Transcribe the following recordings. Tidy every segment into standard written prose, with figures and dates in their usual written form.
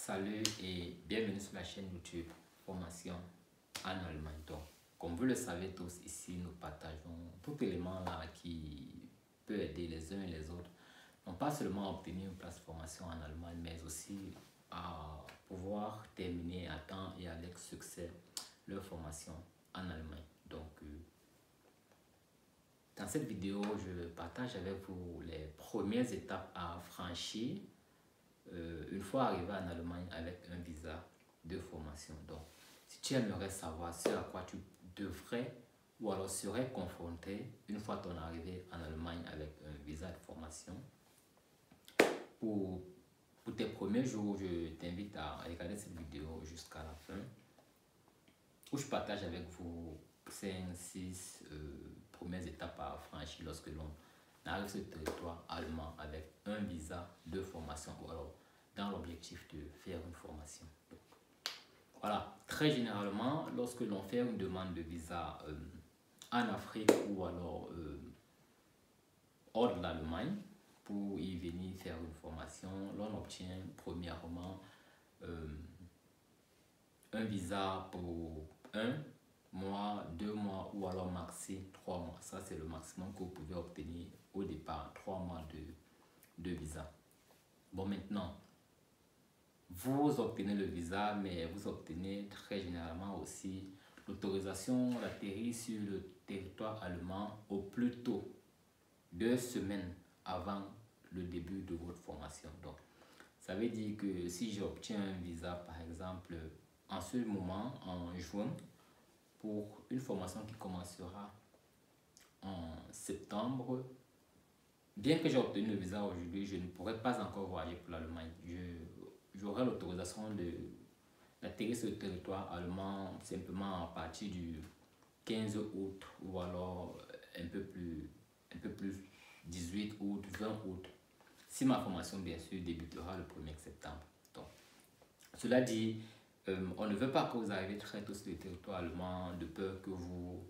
Salut et bienvenue sur la chaîne YouTube Formation en Allemagne. Donc, comme vous le savez tous, ici nous partageons tout élément là qui peut aider les uns et les autres, non pas seulement à obtenir une place de formation en Allemagne, mais aussi à pouvoir terminer à temps et avec succès leur formation en Allemagne. Donc, dans cette vidéo, je partage avec vous les premières étapes à franchir une fois arrivé en Allemagne avec un visa de formation. Donc, si tu aimerais savoir ce à quoi tu devrais ou alors serais confronté une fois ton arrivée en Allemagne avec un visa de formation, pour tes premiers jours, je t'invite à regarder cette vidéo jusqu'à la fin, où je partage avec vous 5-6 premières étapes à franchir lorsque l'on arrive sur le territoire allemand avec un visa de formation ou alors dans l'objectif de faire une formation. Donc, voilà, très généralement, lorsque l'on fait une demande de visa en Afrique ou alors hors de l'Allemagne pour y venir faire une formation, l'on obtient premièrement un visa pour 1 mois, 2 mois ou alors maxi 3 mois. Ça, c'est le maximum que vous pouvez obtenir au départ, 3 mois de visa. Bon, maintenant, vous obtenez le visa, mais vous obtenez très généralement aussi l'autorisation d'atterrir sur le territoire allemand au plus tôt 2 semaines avant le début de votre formation. Donc, ça veut dire que si j'obtiens un visa, par exemple, en ce moment, en juin, pour une formation qui commencera en septembre, bien que j'ai obtenu le visa aujourd'hui, je ne pourrai pas encore voyager pour l'Allemagne. J'aurai l'autorisation d'atterrir sur le territoire allemand simplement à partir du 15 août ou alors un peu plus 18 août, 20 août, si ma formation bien sûr débutera le 1er septembre. Donc, cela dit, on ne veut pas que vous arriviez très tôt sur le territoire allemand de peur que vous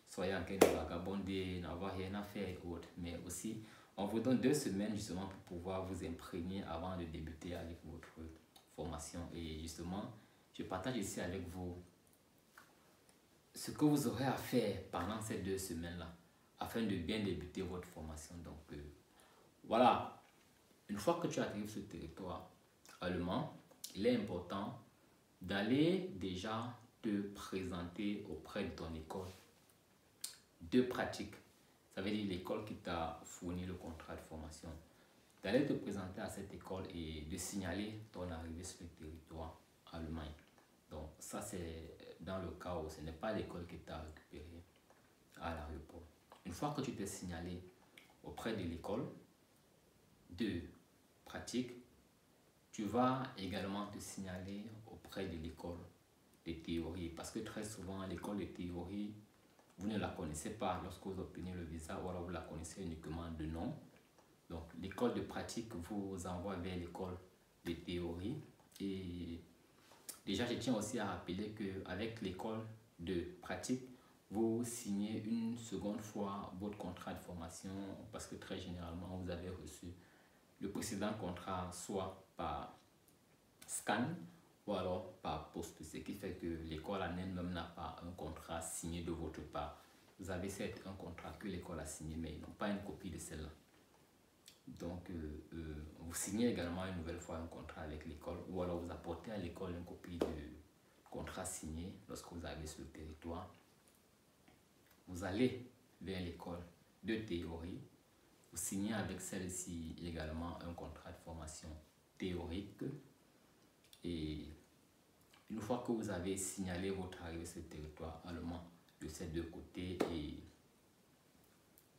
soyez en train de vagabonder, n'avoir rien à faire et autres, mais aussi on vous donne 2 semaines justement pour pouvoir vous imprégner avant de débuter avec votre formation. Et justement, je partage ici avec vous ce que vous aurez à faire pendant ces 2 semaines-là afin de bien débuter votre formation. Donc, voilà, une fois que tu arrives sur le territoire allemand, il est important d'aller déjà te présenter auprès de ton école de pratique. Ça veut dire l'école qui t'a fourni le contrat de formation. D'aller te présenter à cette école et de signaler ton arrivée sur le territoire allemand. Donc ça, c'est dans le cas où ce n'est pas l'école qui t'a récupéré à l'aéroport. Une fois que tu t'es signalé auprès de l'école de pratique, tu vas également te signaler auprès de l'école de théorie. Parce que très souvent, l'école de théorie, vous ne la connaissez pas lorsque vous obtenez le visa ou alors vous la connaissez uniquement de nom. Donc, l'école de pratique vous envoie vers l'école de théorie. Et déjà, je tiens aussi à rappeler qu'avec l'école de pratique, vous signez une seconde fois votre contrat de formation parce que très généralement, vous avez reçu le précédent contrat soit par scan ou alors par poste, ce qui fait que l'école en elle-même n'a pas un contrat signé de votre part. Vous avez certes un contrat que l'école a signé, mais ils n'ont pas une copie de celle-là. Donc, vous signez également une nouvelle fois un contrat avec l'école ou alors vous apportez à l'école une copie de contrat signé lorsque vous arrivez sur le territoire. Vous allez vers l'école de théorie. Vous signez avec celle-ci également un contrat de formation théorique. Et une fois que vous avez signalé votre arrivée sur le territoire allemand de ces 2 côtés et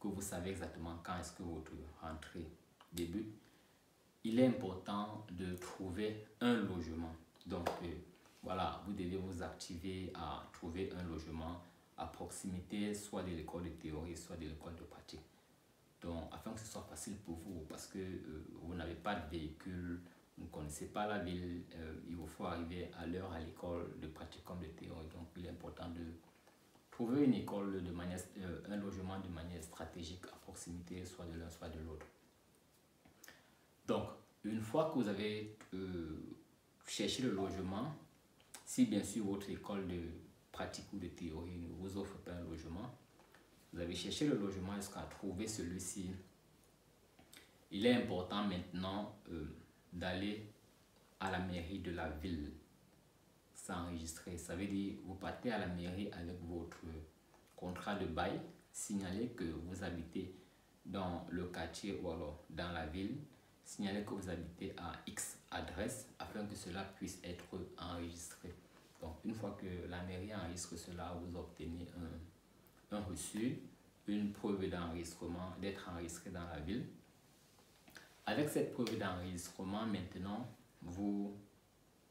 que vous savez exactement quand est-ce que votre rentrée débute, il est important de trouver un logement. Donc voilà, vous devez vous activer à trouver un logement à proximité soit de l'école de théorie, soit de l'école de pratique. Donc, afin que ce soit facile pour vous, parce que vous n'avez pas de véhicule, vous ne connaissez pas la ville, il vous faut arriver à l'heure à l'école de pratique comme de théorie. Donc, il est important de trouver une école de manière, un logement de manière stratégique à proximité, soit de l'un, soit de l'autre. Donc, une fois que vous avez cherchez le logement. Si bien sûr votre école de pratique ou de théorie ne vous offre pas un logement, vous avez cherché le logement jusqu'à trouver celui-ci. Il est important maintenant d'aller à la mairie de la ville s'enregistrer. Ça veut dire vous partez à la mairie avec votre contrat de bail, signalez que vous habitez dans le quartier ou alors dans la ville, signalez que vous habitez à X adresse afin que cela puisse être enregistré. Donc une fois que la mairie enregistre cela, vous obtenez un reçu, une preuve d'enregistrement, d'être enregistré dans la ville. Avec cette preuve d'enregistrement, maintenant, vous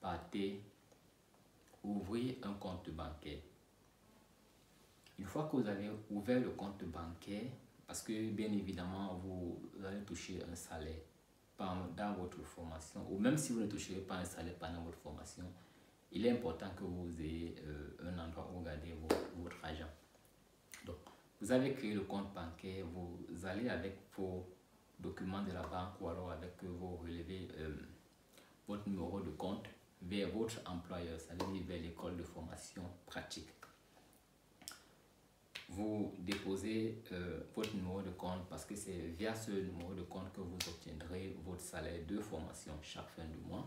partez ouvrir un compte bancaire. Une fois que vous avez ouvert le compte bancaire, parce que bien évidemment, vous allez toucher un salaire dans votre formation, ou même si vous ne toucherez pas un salaire pendant votre formation, il est important que vous ayez un endroit où garder votre argent. Donc, vous avez créé le compte bancaire, vous allez avec vos documents de la banque ou alors avec vos relevés, votre numéro de compte vers votre employeur, ça veut dire vers l'école de formation pratique. Vous déposez votre numéro de compte parce que c'est via ce numéro de compte que vous obtiendrez votre salaire de formation chaque fin du mois.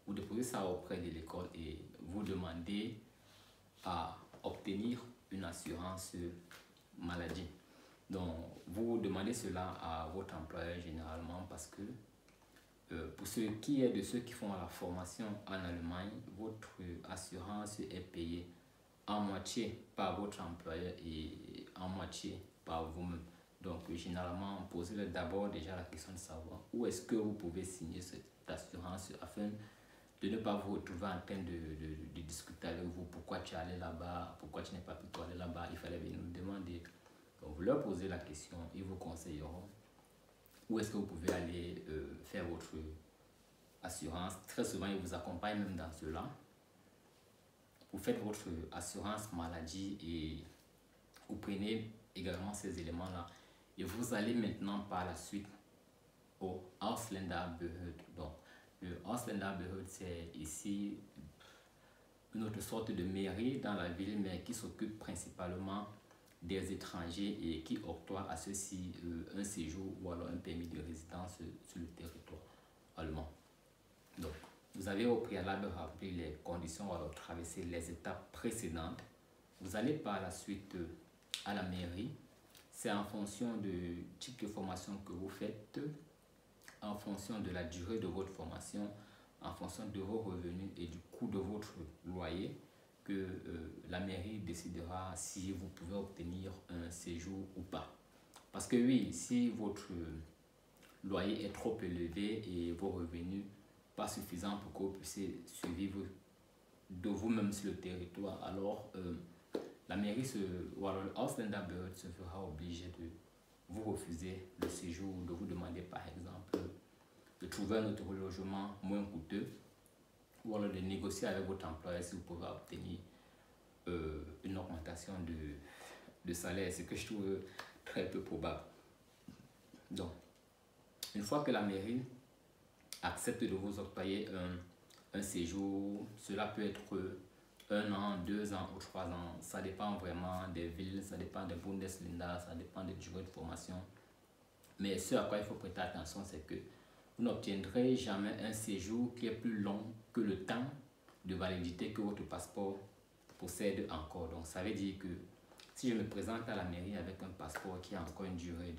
Vous déposez ça auprès de l'école et vous demandez à obtenir une assurance maladie. Donc, vous demandez cela à votre employeur généralement parce que pour ce qui est de ceux qui font la formation en Allemagne, votre assurance est payée en moitié par votre employeur et en moitié par vous-même. Donc, généralement, posez-le d'abord déjà la question de savoir où est-ce que vous pouvez signer cette assurance afin de ne pas vous retrouver en train de discuter avec vous pourquoi tu es allé là-bas, pourquoi tu n'es pas pu aller là-bas, il fallait venir nous demander. Donc, vous leur posez la question, ils vous conseilleront où est-ce que vous pouvez aller faire votre assurance. Très souvent, ils vous accompagnent même dans cela. Vous faites votre assurance maladie et vous prenez également ces éléments-là. Et vous allez maintenant par la suite au Ausländerbehörde. Donc, le Ausländerbehörde, c'est ici une autre sorte de mairie dans la ville, mais qui s'occupe principalement des étrangers et qui octroie à ceux-ci un séjour ou alors un permis de résidence sur le territoire allemand. Donc, vous avez au préalable rempli les conditions ou alors traverser les étapes précédentes. Vous allez par la suite à la mairie. C'est en fonction du type de formation que vous faites, en fonction de la durée de votre formation, en fonction de vos revenus et du coût de votre loyer, que la mairie décidera si vous pouvez obtenir un séjour ou pas. Parce que oui, si votre loyer est trop élevé et vos revenus pas suffisants pour que vous puissiez survivre de vous-même sur le territoire, alors la mairie ou alors le Ausländerbehörde se fera obligé de vous refuser le séjour, de vous demander par exemple de trouver un autre logement moins coûteux ou alors de négocier avec votre employeur si vous pouvez obtenir une augmentation de salaire, ce que je trouve très peu probable. Donc, une fois que la mairie accepte de vous octroyer un séjour, cela peut être 1 an, 2 ans ou 3 ans, ça dépend vraiment des villes, ça dépend des Bundesländer, ça dépend des durées de formation. Mais ce à quoi il faut prêter attention, c'est que vous n'obtiendrez jamais un séjour qui est plus long que le temps de validité que votre passeport possède encore. Donc ça veut dire que si je me présente à la mairie avec un passeport qui a encore une durée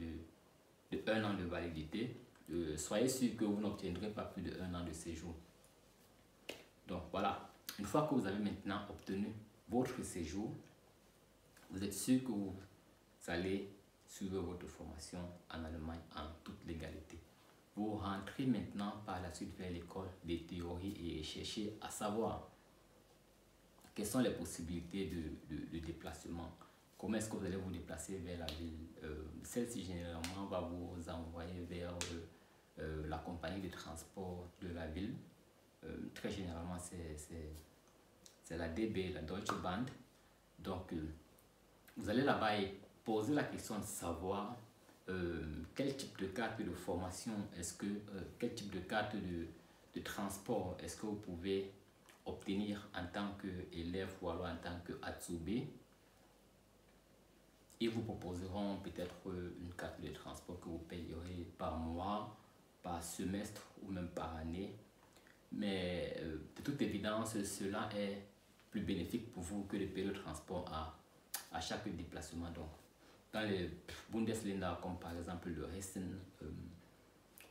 de 1 an de validité, soyez sûr que vous n'obtiendrez pas plus de 1 an de séjour. Donc voilà, une fois que vous avez maintenant obtenu votre séjour, vous êtes sûr que vous allez suivre votre formation en Allemagne en toute légalité. Vous rentrez maintenant par la suite vers l'école des théories et cherchez à savoir quelles sont les possibilités de déplacement. Comment est-ce que vous allez vous déplacer vers la ville? Celle-ci généralement va vous envoyer vers la compagnie de transport de la ville. Très généralement, c'est la DB, la Deutsche Bahn. Donc, vous allez là-bas et poser la question de savoir quel type de carte de formation est-ce que, quel type de carte de de transport est-ce que vous pouvez obtenir en tant qu'élève ou alors en tant qu'Atsube. Ils vous proposeront peut-être une carte de transport que vous payerez par mois, par semestre ou même par année. Mais de toute évidence, cela est plus bénéfique pour vous que de payer le transport à chaque déplacement. Donc, dans les Bundesländer, comme par exemple le Hessen,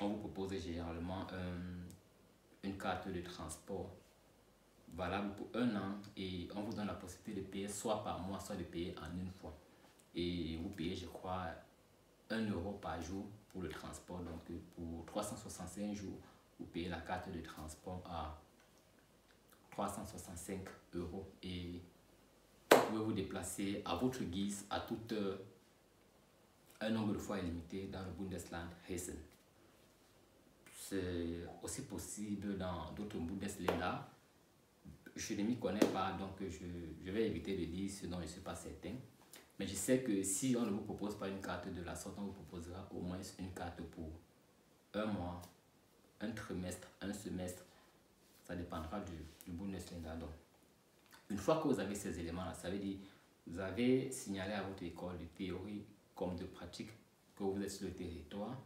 on vous propose généralement une carte de transport valable pour 1 an et on vous donne la possibilité de payer soit par mois, soit de payer en une fois. Et vous payez, je crois, 1 euro par jour pour le transport. Donc, pour 365 jours, vous payez la carte de transport à 365 euros et vous pouvez vous déplacer à votre guise à toute heure, un nombre de fois illimité dans le Bundesland Hessen. C'est aussi possible dans d'autres Bundesländer. Je ne m'y connais pas, donc je vais éviter de dire ce dont je ne suis pas certain. Mais je sais que si on ne vous propose pas une carte de la sorte, on vous proposera au moins une carte pour 1 mois, un trimestre, un semestre. Ça dépendra du Bundesländer. Donc, une fois que vous avez ces éléments-là, ça veut dire que vous avez signalé à votre école de théorie comme de pratique que vous êtes sur le territoire.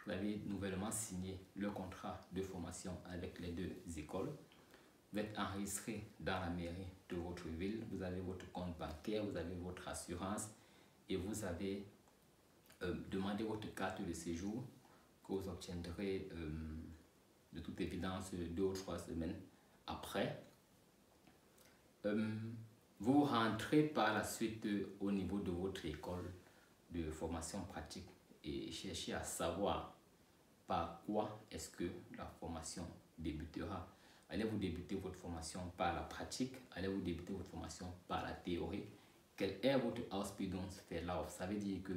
Vous avez nouvellement signé le contrat de formation avec les 2 écoles. Vous êtes enregistré dans la mairie de votre ville, vous avez votre compte bancaire, vous avez votre assurance et vous avez demandé votre carte de séjour que vous obtiendrez de toute évidence 2 ou 3 semaines après. Vous rentrez par la suite au niveau de votre école de formation pratique et cherchez à savoir par quoi est-ce que la formation débutera. Allez-vous débuter votre formation par la pratique? Allez-vous débuter votre formation par la théorie? Quel est votre Ausbildungsverlauf? Ça veut dire que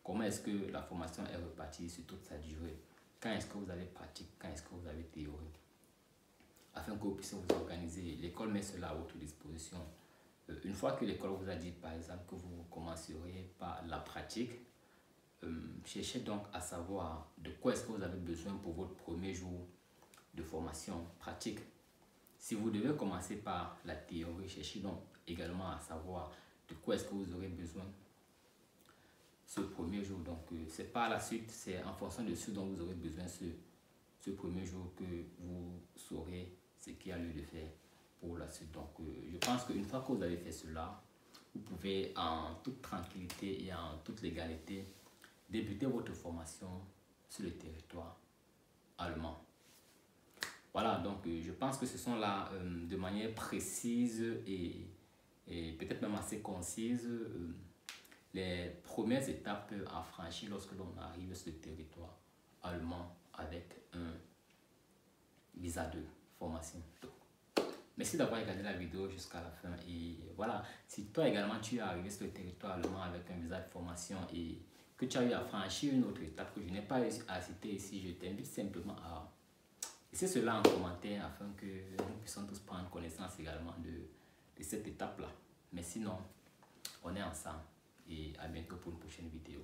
comment est-ce que la formation est repartie sur toute sa durée? Quand est-ce que vous avez pratique? Quand est-ce que vous avez théorie? Afin que vous puissiez vous organiser, l'école met cela à votre disposition. Une fois que l'école vous a dit, par exemple, que vous commencerez par la pratique, cherchez donc à savoir de quoi est-ce que vous avez besoin pour votre premier jour de formation pratique. Si vous devez commencer par la théorie, cherchez donc également à savoir de quoi est-ce que vous aurez besoin ce premier jour. Donc, c'est par la suite, c'est en fonction de ce dont vous aurez besoin ce premier jour que vous saurez ce qu'il y a lieu de faire pour la suite. Donc, je pense qu'une fois que vous avez fait cela, vous pouvez en toute tranquillité et en toute légalité débuter votre formation sur le territoire allemand. Voilà, donc je pense que ce sont là de manière précise et peut-être même assez concise les premières étapes à franchir lorsque l'on arrive sur le territoire allemand avec un visa de formation. Merci d'avoir regardé la vidéo jusqu'à la fin et voilà, si toi également tu es arrivé sur le territoire allemand avec un visa de formation et que tu as eu à franchir une autre étape que je n'ai pas réussi à citer ici, je t'invite simplement à laisser cela en commentaire afin que nous puissions tous prendre connaissance également de cette étape-là. Mais sinon, on est ensemble et à bientôt pour une prochaine vidéo.